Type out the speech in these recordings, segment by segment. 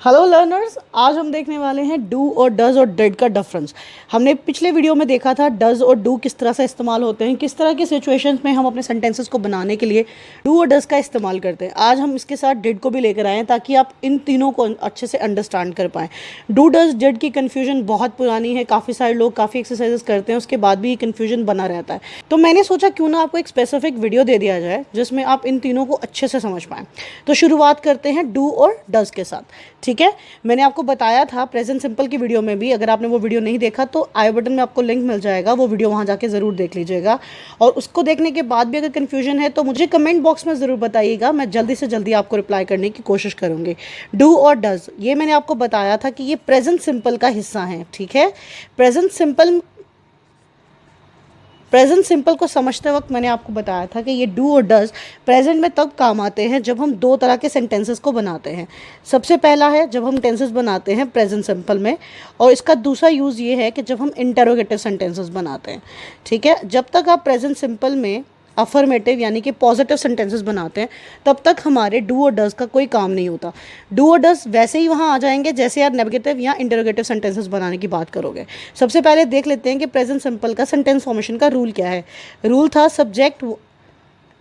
Hello learners, आज हम देखने वाले हैं डू और डज और डिड का डिफरेंस। हमने पिछले वीडियो में देखा था डज और डू किस तरह से इस्तेमाल होते हैं, किस तरह की सिचुएशंस में हम अपने सेंटेंसेस को बनाने के लिए डू और डज का इस्तेमाल करते हैं। आज हम इसके साथ डिड को भी लेकर आए हैं ताकि आप इन तीनों को अच्छे से अंडरस्टैंड कर पाएँ। डू डज डिड की कन्फ्यूजन बहुत पुरानी है, काफ़ी सारे लोग काफ़ी एक्सरसाइजेस करते हैं, उसके बाद भी ये कन्फ्यूजन बना रहता है। तो मैंने सोचा क्यों ना आपको एक स्पेसिफिक वीडियो दे दिया जाए जिसमें आप इन तीनों को अच्छे से समझ पाएँ। तो शुरुआत करते हैं डू और डज के साथ। ठीक है, मैंने आपको बताया था प्रेजेंट सिंपल की वीडियो में भी, अगर आपने वो वीडियो नहीं देखा तो आई बटन में आपको लिंक मिल जाएगा, वो वीडियो वहाँ जाके ज़रूर देख लीजिएगा। और उसको देखने के बाद भी अगर कन्फ्यूजन है तो मुझे कमेंट बॉक्स में ज़रूर बताइएगा, मैं जल्दी से जल्दी आपको रिप्लाई करने की कोशिश करूँगी। डू और डज ये मैंने आपको बताया था कि ये प्रेजेंट सिंपल का हिस्सा है। ठीक है, प्रेजेंट सिंपल को समझते वक्त मैंने आपको बताया था कि ये डू और डज प्रेजेंट में तब काम आते हैं जब हम दो तरह के सेंटेंसेस को बनाते हैं। सबसे पहला है जब हम टेंसेस बनाते हैं प्रेजेंट सिंपल में, और इसका दूसरा यूज़ ये है कि जब हम इंटरोगेटिव सेंटेंसेस बनाते हैं। ठीक है, जब तक आप प्रेजेंट सिंपल में अफर्मेटिव यानी कि पॉजिटिव सेंटेंसेस बनाते हैं तब तक हमारे डू और डज का कोई काम नहीं होता। डू और डज वैसे ही वहाँ आ जाएंगे जैसे आप नेगेटिव या इंटरोगेटिव सेंटेंसेस बनाने की बात करोगे। सबसे पहले देख लेते हैं कि प्रेजेंट सिंपल का सेंटेंस फॉर्मेशन का रूल क्या है।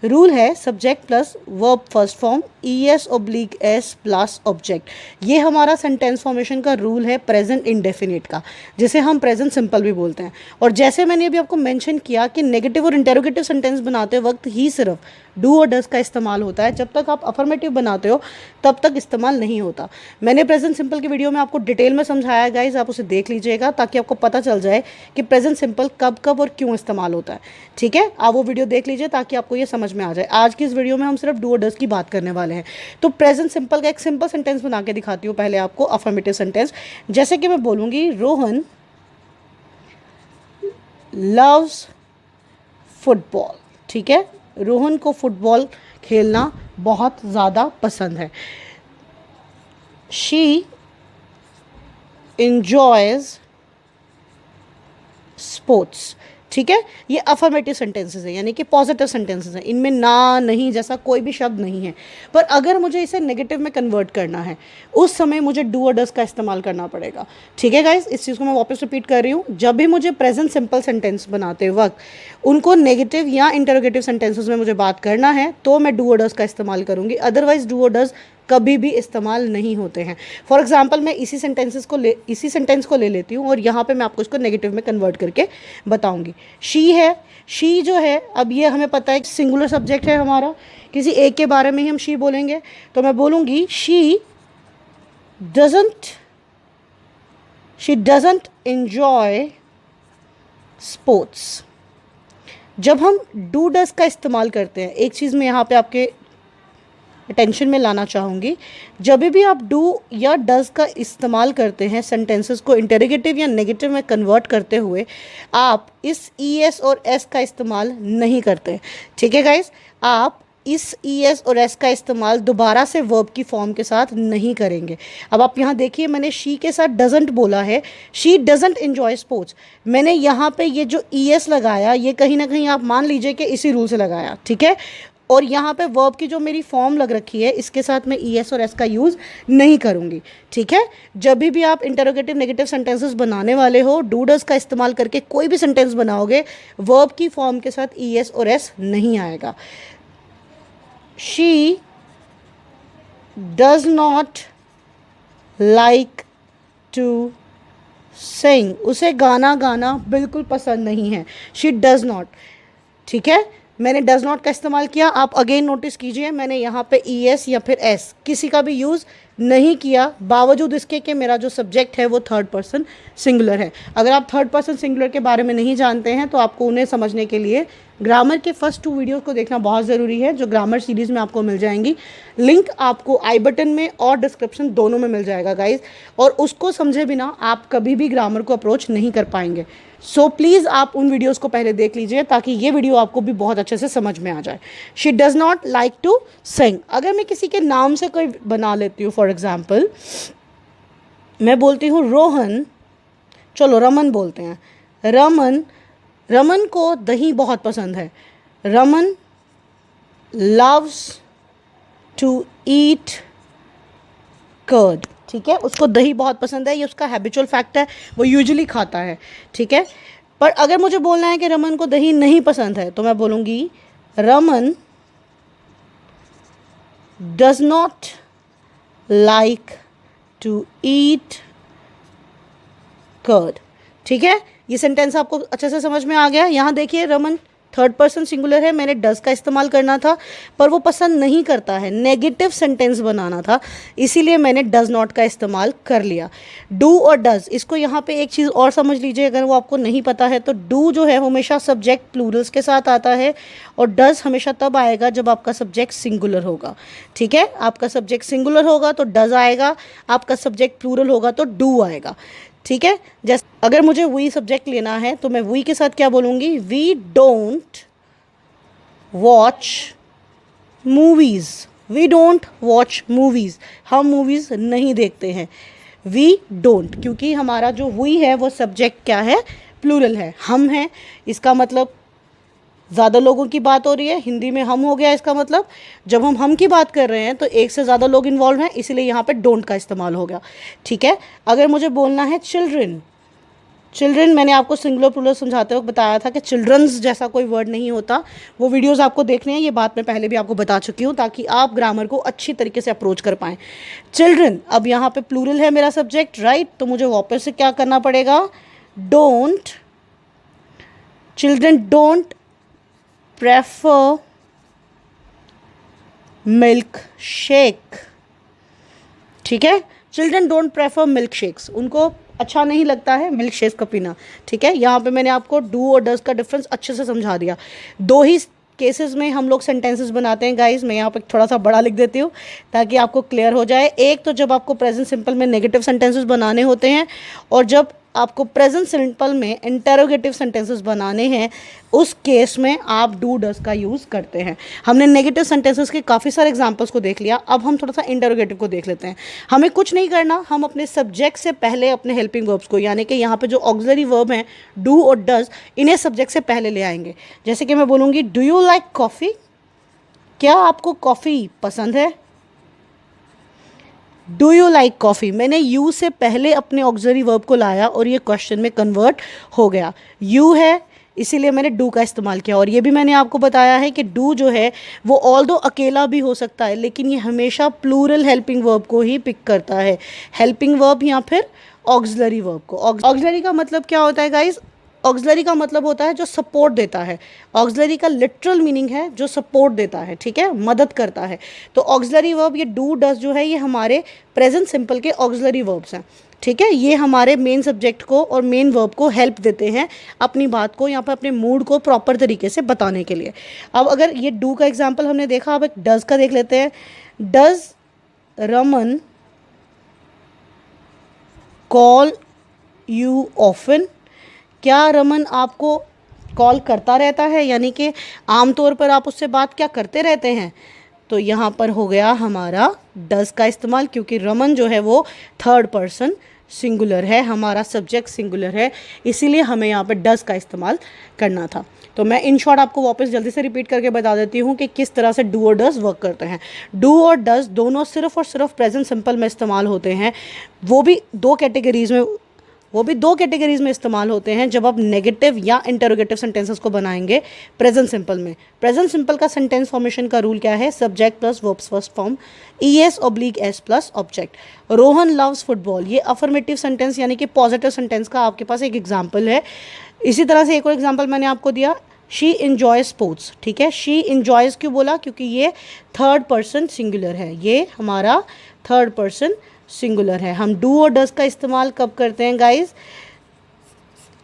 रूल है subject plus verb first form ES/S plus object. ये हमारा सेंटेंस फॉर्मेशन का रूल है प्रेजेंट इंडेफिनिट का, जिसे हम प्रेजेंट सिंपल भी बोलते हैं। और जैसे मैंने अभी आपको मेंशन किया कि नेगेटिव और इंटरोगेटिव सेंटेंस बनाते वक्त ही सिर्फ डू और डज का इस्तेमाल होता है, जब तक आप अफर्मेटिव बनाते हो तब तक इस्तेमाल नहीं होता। मैंने प्रेजेंट सिंपल की वीडियो में आपको डिटेल में समझाया गाइज, आप उसे देख लीजिएगा ताकि आपको पता चल जाए कि प्रेजेंट सिंपल कब कब और क्यों इस्तेमाल होता है। ठीक है, आप वो वीडियो देख लीजिए ताकि आपको ये समझ में आ जाए। आज की इस वीडियो में हम सिर्फ डू और डज की बात करने वाले हैं। तो प्रेजेंट सिंपल का एक सिंपल सेंटेंस बना के दिखाती हूँ पहले आपको, अफर्मेटिव सेंटेंस। जैसे कि मैं बोलूँगी रोहन लव्स फुटबॉल। ठीक है, रोहन को फुटबॉल खेलना बहुत ज़्यादा पसंद है। She enjoys sports. ठीक है, ये अफर्मेटिव सेंटेंसेस है यानी कि पॉजिटिव सेंटेंसेस हैं, इनमें ना नहीं जैसा कोई भी शब्द नहीं है। पर अगर मुझे इसे नेगेटिव में कन्वर्ट करना है उस समय मुझे डू और डज का इस्तेमाल करना पड़ेगा। ठीक है गाइस, इस चीज़ को मैं वापस रिपीट कर रही हूँ, जब भी मुझे प्रेजेंट सिंपल सेंटेंस बनाते वक्त उनको नेगेटिव या इंटरोगेटिव सेंटेंसेस में मुझे बात करना है तो मैं डू और डज का इस्तेमाल करूँगी, अदरवाइज डू और डज कभी भी इस्तेमाल नहीं होते हैं। फॉर एग्जाम्पल मैं इसी सेंटेंस को ले लेती हूँ और यहाँ पे मैं आपको इसको नेगेटिव में कन्वर्ट करके बताऊँगी। शी है, शी जो है, अब ये हमें पता है सिंगुलर सब्जेक्ट है हमारा, किसी एक के बारे में ही हम शी बोलेंगे। तो मैं बोलूँगी शी डजंट एंजॉय स्पोर्ट्स। जब हम डू डज का इस्तेमाल करते हैं, एक चीज़ मैं यहाँ पे आपके अटेंशन में लाना चाहूँगी, जब भी आप डू या डज का इस्तेमाल करते हैं सेंटेंसेस को इंटरोगेटिव या नेगेटिव में कन्वर्ट करते हुए, आप इस ES और S का इस्तेमाल नहीं करते। ठीक है गाइस, आप इस ES और S का इस्तेमाल दोबारा से वर्ब की फॉर्म के साथ नहीं करेंगे। अब आप यहाँ देखिए, मैंने शी के साथ डजंट बोला है, शी डजंट एंजॉय स्पोर्ट्स। मैंने यहाँ पे ये जो ES लगाया, ये कहीं ना कहीं आप मान लीजिए कि इसी रूल से लगाया। ठीक है, और यहाँ पे वर्ब की जो मेरी फॉर्म लग रखी है इसके साथ मैं ES और S का यूज़ नहीं करूँगी। ठीक है, जब भी आप इंटरोगेटिव नेगेटिव सेंटेंसेस बनाने वाले हो, डू डज का इस्तेमाल करके कोई भी सेंटेंस बनाओगे, वर्ब की फॉर्म के साथ ES और S नहीं आएगा। She does not like to sing. उसे गाना गाना बिल्कुल पसंद नहीं है। She does not. ठीक है, मैंने डज नॉट का इस्तेमाल किया, आप अगेन नोटिस कीजिए मैंने यहाँ पे ES या फिर S किसी का भी यूज़ नहीं किया, बावजूद इसके कि मेरा जो सब्जेक्ट है वो थर्ड पर्सन सिंगुलर है। अगर आप थर्ड पर्सन सिंगुलर के बारे में नहीं जानते हैं तो आपको उन्हें समझने के लिए ग्रामर के फर्स्ट 2 वीडियोस को देखना बहुत ज़रूरी है, जो ग्रामर सीरीज़ में आपको मिल जाएंगी। लिंक आपको आई बटन में और डिस्क्रिप्शन दोनों में मिल जाएगा गाइज, और उसको समझे बिना आप कभी भी ग्रामर को अप्रोच नहीं कर पाएंगे। सो प्लीज़ आप उन वीडियोस को पहले देख लीजिए ताकि ये वीडियो आपको भी बहुत अच्छे से समझ में आ जाए। She does not like to sing. अगर मैं किसी के नाम से कोई बना लेती हूँ, फॉर एग्जाम्पल मैं बोलती हूँ रोहन, चलो रमन बोलते हैं, रमन को दही बहुत पसंद है। Raman loves to eat curd. ठीक है, उसको दही बहुत पसंद है, ये उसका हैबिचुअल फैक्ट है, वो यूजुअली खाता है, ठीक है। पर अगर मुझे बोलना है कि रमन को दही नहीं पसंद है, तो मैं बोलूँगी Raman does not like to eat curd, ठीक है। ये सेंटेंस आपको अच्छे से समझ में आ गया। यहाँ देखिए रमन थर्ड पर्सन सिंगुलर है, मैंने डज का इस्तेमाल करना था पर वो पसंद नहीं करता है, नेगेटिव सेंटेंस बनाना था, इसीलिए मैंने डज नॉट का इस्तेमाल कर लिया। डू और डज, इसको यहाँ पे एक चीज़ और समझ लीजिए, अगर वो आपको नहीं पता है तो डू जो है हमेशा सब्जेक्ट प्लूरल्स के साथ आता है और डज हमेशा तब आएगा जब आपका सब्जेक्ट सिंगुलर होगा, ठीक है। आपका सब्जेक्ट सिंगुलर होगा तो डज आएगा, आपका सब्जेक्ट प्लूरल होगा तो डू आएगा, ठीक है। जैसे अगर मुझे वी सब्जेक्ट लेना है तो मैं वी के साथ क्या बोलूँगी, we don't watch movies, we don't watch movies, हम मूवीज़ नहीं देखते हैं, वी डोंट, क्योंकि हमारा जो वी है वो सब्जेक्ट क्या है, प्लूरल है, हम हैं, इसका मतलब ज़्यादा लोगों की बात हो रही है, हिंदी में हम हो गया, इसका मतलब जब हम की बात कर रहे हैं तो एक से ज़्यादा लोग इन्वॉल्व हैं, इसलिए यहाँ पे डोंट का इस्तेमाल हो गया, ठीक है। अगर मुझे बोलना है चिल्ड्रन, चिल्ड्रन मैंने आपको सिंगुलर प्लूरल समझाते वक्त बताया था कि चिल्ड्रंस जैसा कोई वर्ड नहीं होता, वो वीडियोस आपको देखने हैं, ये बात मैं पहले भी आपको बता चुकी हूँ ताकि आप ग्रामर को अच्छी तरीके से अप्रोच कर पाएँ। चिल्ड्रन, अब यहाँ पे प्लूरल है मेरा सब्जेक्ट, राइट, तो मुझे वापस से क्या करना पड़ेगा, don't, children don't prefer milk shake, ठीक है। Children don't prefer milk shakes, उनको अच्छा नहीं लगता है मिल्क शेक का पीना, ठीक है। यहाँ पे मैंने आपको डू और डज का डिफरेंस अच्छे से समझा दिया। दो ही केसेस में हम लोग सेंटेंसेस बनाते हैं गाइस, मैं यहाँ पे थोड़ा सा बड़ा लिख देती हूँ ताकि आपको क्लियर हो जाए। एक तो जब आपको प्रेजेंट सिंपल में नेगेटिव सेंटेंसेस बनाने होते हैं और जब आपको प्रेजेंट सिंपल में इंटरोगेटिव सेंटेंसेस बनाने हैं, उस केस में आप डू डज का यूज़ करते हैं। हमने नेगेटिव सेंटेंसेस के काफ़ी सारे एग्जांपल्स को देख लिया, अब हम थोड़ा सा इंटरोगेटिव को देख लेते हैं। हमें कुछ नहीं करना, हम अपने सब्जेक्ट से पहले अपने हेल्पिंग वर्ब्स को, यानी कि यहाँ पे जो ऑक्सिलरी वर्ब हैं डू और डज, इन्हें सब्जेक्ट से पहले ले आएंगे। जैसे कि मैं बोलूँगी डू यू लाइक कॉफ़ी, क्या आपको कॉफ़ी पसंद है, डू यू लाइक कॉफ़ी, मैंने यू से पहले अपने ऑक्सिलरी वर्ब को लाया और ये क्वेश्चन में कन्वर्ट हो गया। यू है इसीलिए मैंने डू का इस्तेमाल किया, और ये भी मैंने आपको बताया है कि डू जो है वो ऑल्दो अकेला भी हो सकता है, लेकिन ये हमेशा प्लूरल हेल्पिंग वर्ब को ही पिक करता है, हेल्पिंग वर्ब या फिर ऑक्सिलरी वर्ब को। ऑक्सिलरी का मतलब क्या होता है गाइज, ऑक्सिलरी का मतलब होता है जो सपोर्ट देता है, ऑक्सिलरी का लिटरल मीनिंग है जो सपोर्ट देता है, ठीक है, मदद करता है। तो ऑक्सिलरी वर्ब ये डू डज जो है ये हमारे प्रेजेंट सिंपल के ऑक्सिलरी वर्ब्स हैं, ठीक है। ये हमारे मेन सब्जेक्ट को और मेन वर्ब को हेल्प देते हैं अपनी बात को, यहाँ पर अपने मूड को प्रॉपर तरीके से बताने के लिए। अब अगर ये डू का एग्जाम्पल हमने देखा, अब एक डज का देख लेते हैं। Does Raman call you often, क्या रमन आपको कॉल करता रहता है, यानी कि आमतौर पर आप उससे बात क्या करते रहते हैं। तो यहाँ पर हो गया हमारा डज का इस्तेमाल, क्योंकि रमन जो है वो थर्ड पर्सन सिंगुलर है, हमारा सब्जेक्ट सिंगुलर है, इसीलिए हमें यहाँ पर डज का इस्तेमाल करना था। तो मैं इन शॉर्ट आपको वापस जल्दी से रिपीट करके बता देती हूँ कि किस तरह से डू और डज वर्क करते हैं। डू और डज दोनों सिर्फ और सिर्फ प्रेजेंट सिंपल में इस्तेमाल होते हैं, वो भी दो कैटेगरीज में इस्तेमाल होते हैं। जब आप नेगेटिव या इंटरोगेटिव सेंटेंसेस को बनाएंगे प्रेजेंट सिंपल में, प्रेजेंट सिंपल का सेंटेंस फॉर्मेशन का रूल क्या है, subject plus verbs first form, ES/S plus object. Rohan loves football, ये अफर्मेटिव सेंटेंस यानी कि पॉजिटिव सेंटेंस का आपके पास एक एग्जाम्पल है। इसी तरह से एक और एग्जाम्पल मैंने आपको दिया, शी इन्जॉय स्पोर्ट्स, ठीक है। शी इन्जॉयज़ क्यों बोला, क्योंकि ये थर्ड पर्सन सिंगुलर है, ये हमारा थर्ड पर्सन सिंगुलर है। हम डू और डज का इस्तेमाल कब करते हैं गाइज,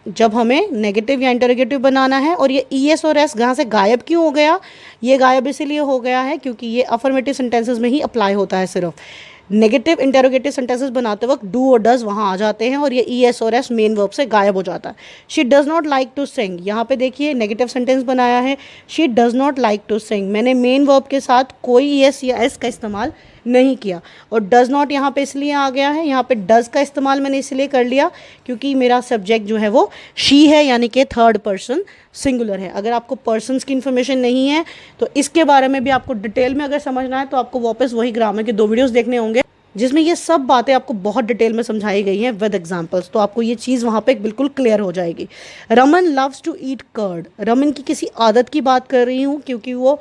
जब हमें नेगेटिव या इंटरोगेटिव बनाना है। और ये ES और S यहाँ से गायब क्यों हो गया, ये गायब इसलिए हो गया है क्योंकि ये अफर्मेटिव सेंटेंसेस में ही अप्लाई होता है सिर्फ। नेगेटिव इंटरोगेटिव सेंटेंसेस बनाते वक्त डू और डज वहाँ आ जाते हैं और ये ES और S मेन वर्ब से गायब हो जाता है। She does not like to sing, यहाँ पे देखिए नेगेटिव सेंटेंस बनाया है, she does not like to sing, मैंने मेन वर्ब के साथ कोई ES या S का इस्तेमाल नहीं किया। और डज़ नॉट यहाँ पे इसलिए आ गया है, यहाँ पे डज़ का इस्तेमाल मैंने इसलिए कर लिया क्योंकि मेरा सब्जेक्ट जो है वो शी है, यानी कि थर्ड पर्सन सिंगुलर है। अगर आपको पर्सन्स की इन्फॉर्मेशन नहीं है तो इसके बारे में भी आपको डिटेल में अगर समझना है तो आपको वापस वही ग्रामर के 2 वीडियोस देखने होंगे जिसमें ये सब बातें आपको बहुत डिटेल में समझाई गई हैं विद एग्जांपल्स, तो आपको ये चीज़ वहाँ पे बिल्कुल क्लियर हो जाएगी। Raman loves to eat curd, Raman की किसी आदत की बात कर रही हूँ, क्योंकि वो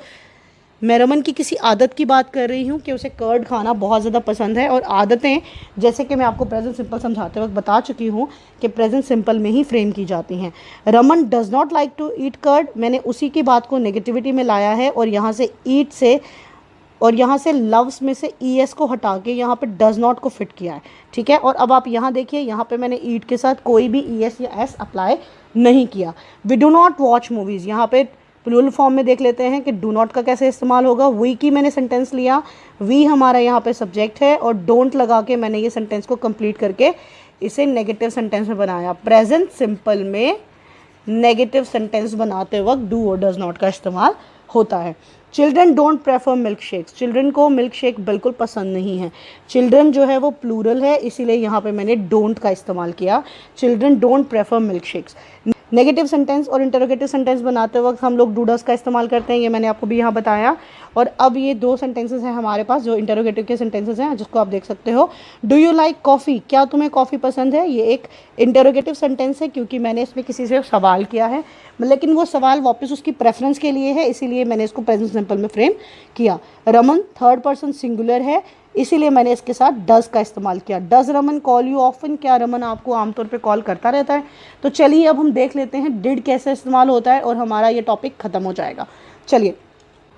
मैं रमन की किसी आदत की बात कर रही हूँ कि उसे कर्ड खाना बहुत ज़्यादा पसंद है। और आदतें जैसे कि मैं आपको प्रेजेंट सिंपल समझाते वक्त बता चुकी हूँ कि प्रेजेंट सिंपल में ही फ्रेम की जाती हैं। Raman does not like to eat curd, मैंने उसी की बात को नेगेटिविटी में लाया है और यहाँ से ईट से और यहाँ से लव्स में से ई एस को हटा के यहाँ पे डज़ नॉट को फिट किया है, ठीक है। और अब आप यहाँ देखिए, यहाँ पे मैंने ईट के साथ कोई भी ई एस या एस अप्लाई नहीं किया। We do not watch movies, यहाँ पे प्लूरल फॉर्म में देख लेते हैं कि डू नॉट का कैसे इस्तेमाल होगा। वी की मैंने सेंटेंस लिया, वी हमारा यहाँ पे सब्जेक्ट है और डोंट लगा के मैंने ये सेंटेंस को कंप्लीट करके इसे नेगेटिव सेंटेंस में बनाया। प्रेजेंट सिंपल में नेगेटिव सेंटेंस बनाते वक्त डू और डज़ नॉट का इस्तेमाल होता है। Children don't prefer milk shakes, children को मिल्क शेक बिल्कुल पसंद नहीं है। चिल्ड्रन जो है वो प्लूरल है, इसीलिए यहाँ पे मैंने डोंट का इस्तेमाल किया। Children don't prefer milk shakes. Negative sentence और इंटरोगेटिव सेंटेंस बनाते वक्त हम लोग डू डज का इस्तेमाल करते हैं, ये मैंने आपको भी यहाँ बताया। और अब ये दो सेंटेंसेस हैं हमारे पास जो इंटरोगेटिव के सेंटेंसेस हैं, जिसको आप देख सकते हो। डू यू लाइक कॉफ़ी, क्या तुम्हें कॉफ़ी पसंद है, ये एक इंटरोगेटिव सेंटेंस है क्योंकि मैंने इसमें किसी से सवाल किया है, लेकिन वो सवाल वापस उसकी प्रेफरेंस के लिए है, इसीलिए मैंने इसको प्रेजेंट सिंपल में फ्रेम किया। रमन थर्ड पर्सन सिंगुलर है, इसीलिए मैंने इसके साथ डज़ का इस्तेमाल किया। Does Raman call you often, क्या रमन आपको आमतौर पे कॉल करता रहता है। तो चलिए अब हम देख लेते हैं डिड कैसे इस्तेमाल होता है और हमारा ये टॉपिक ख़त्म हो जाएगा। चलिए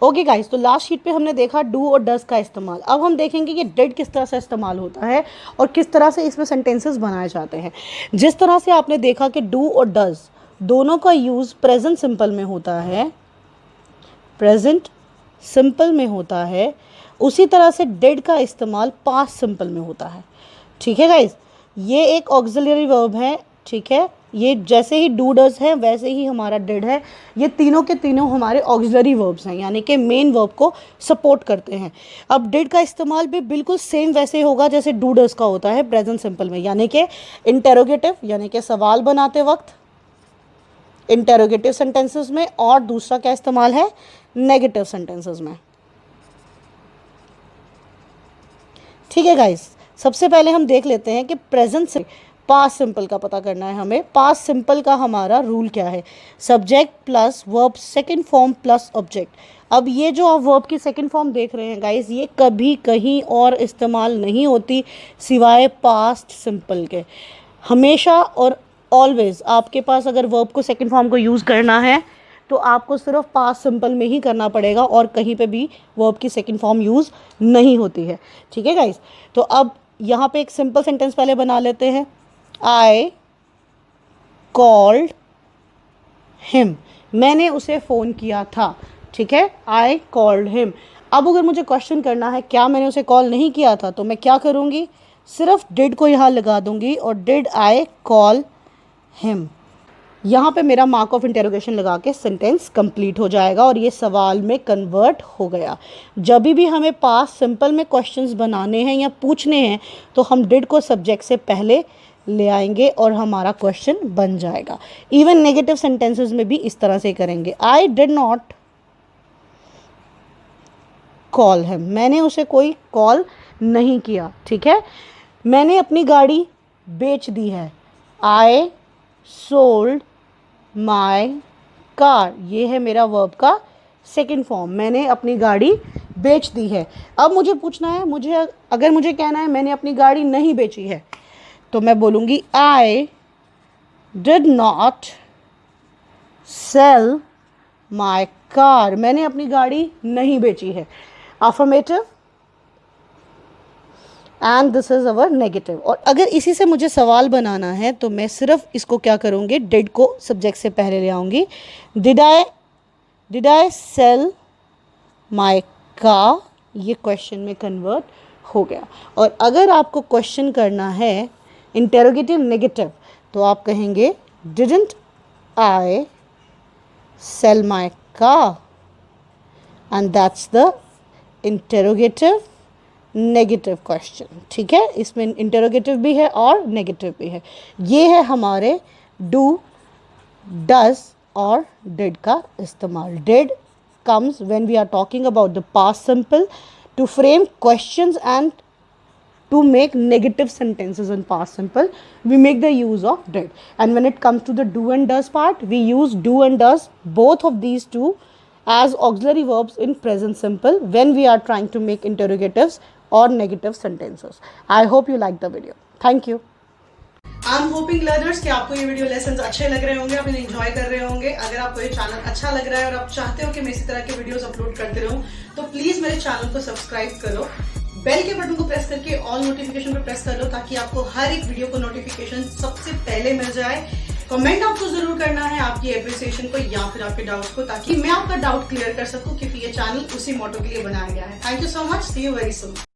ओके गाइस, तो लास्ट शीट पे हमने देखा डू और डज़ का इस्तेमाल। अब हम देखेंगे कि डिड किस तरह से इस्तेमाल होता है और किस तरह से इसमें सेंटेंसेस बनाए जाते हैं। जिस तरह से आपने देखा कि डू और डज़ दोनों का यूज़ प्रेजेंट सिंपल में होता है, प्रेजेंट सिंपल में होता है, उसी तरह से डिड का इस्तेमाल पास्ट सिंपल में होता है, ठीक है गाइस। ये एक ऑक्सिलरी वर्ब है, ठीक है। ये जैसे ही डू डज है वैसे ही हमारा डिड है। ये तीनों के तीनों हमारे ऑक्सिलरी वर्ब्स हैं, यानी कि मेन वर्ब को सपोर्ट करते हैं। अब डिड का इस्तेमाल भी बिल्कुल सेम वैसे होगा जैसे डू डज का होता है प्रेजेंट सिंपल में, यानी कि इंटेरोगेटिव यानी कि सवाल बनाते वक्त इंटेरोगेटिव सेंटेंसेस में, और दूसरा क्या इस्तेमाल है नेगेटिव सेंटेंसेस में, ठीक है गाइस। सबसे पहले हम देख लेते हैं कि प्रेजेंट से पास्ट सिंपल का पता करना है हमें। पास्ट सिंपल का हमारा रूल क्या है, subject plus verb second form plus object. अब ये जो आप वर्ब की सेकंड फॉर्म देख रहे हैं गाइस, ये कभी कहीं और इस्तेमाल नहीं होती सिवाय पास्ट सिंपल के। हमेशा और ऑलवेज आपके पास अगर वर्ब को सेकंड फॉर्म को यूज़ करना है तो आपको सिर्फ पास्ट सिंपल में ही करना पड़ेगा और कहीं पे भी वर्ब की सेकंड फॉर्म यूज़ नहीं होती है, ठीक है गाइस। तो अब यहाँ पे एक सिंपल सेंटेंस पहले बना लेते हैं। आई कॉल्ड हिम, मैंने उसे फ़ोन किया था, ठीक है। I called him. अब अगर मुझे क्वेश्चन करना है क्या मैंने उसे कॉल नहीं किया था, तो मैं क्या करूँगी, सिर्फ डिड को यहाँ लगा दूँगी और डिड आई कॉल हिम। यहाँ पे मेरा मार्क ऑफ इंटेरोगेशन लगा के सेंटेंस कंप्लीट हो जाएगा और ये सवाल में कन्वर्ट हो गया। जब भी हमें पास्ट सिंपल में क्वेश्चंस बनाने हैं या पूछने हैं तो हम डिड को सब्जेक्ट से पहले ले आएंगे और हमारा क्वेश्चन बन जाएगा। इवन नेगेटिव सेंटेंसेस में भी इस तरह से करेंगे। I did not call him, मैंने उसे कोई कॉल नहीं किया, ठीक है। मैंने अपनी गाड़ी बेच दी है, आई सोल्ड माई कार, ये है मेरा वर्ब का सेकंड फॉर्म, मैंने अपनी गाड़ी बेच दी है। अब मुझे पूछना है, अगर मुझे कहना है मैंने अपनी गाड़ी नहीं बेची है, तो मैं बोलूँगी I did not sell my car, मैंने अपनी गाड़ी नहीं बेची है। Affirmative and this is our negative. और अगर इसी से मुझे सवाल बनाना है तो मैं सिर्फ इसको क्या करूँगी, डिड को सब्जेक्ट से पहले ले आऊँगी। Did I sell my car, ये क्वेश्चन में कन्वर्ट हो गया। और अगर आपको क्वेश्चन करना है इंटेरोगेटिव नेगेटिव तो आप कहेंगे didn't I sell my car, and that's the interrogative negative question, ठीक है। इसमें इंटरोगेटिव भी है और नेगेटिव भी है। ये है हमारे डू डज और डिड का इस्तेमाल। Did comes when we are talking about the past simple to frame questions and to make negative sentences in past simple, we make the use of did. And when it comes to the do and does part, we use do and does, both of these two, as auxiliary verbs in present simple when we are trying to make interrogatives or negative sentences. I hope you like the video. Thank you. I am hoping learners कि आपको ये video lesson अच्छे लग रहे होंगे, आप इन्हें enjoy कर रहे होंगे। अगर आपको ये चैनल अच्छा लग रहा है और आप चाहते हो कि मैं इसी तरह के वीडियोस अपलोड करते रहूं, तो प्लीज मेरे चैनल को सब्सक्राइब करो, बेल के बटन को प्रेस करके ऑल नोटिफिकेशन पे प्रेस कर लो, ताकि आपको हर एक वीडियो को नोटिफिकेशन सबसे पहले मिल जाए। कमेंट आपको जरूर करना है आपकी एप्रिसिएशन को या फिर आपके डाउट्स को, ताकि मैं आपका डाउट क्लियर कर सकूं, क्योंकि ये चैनल उसी मोटो के लिए बनाया गया है। Thank you so much, see you very soon.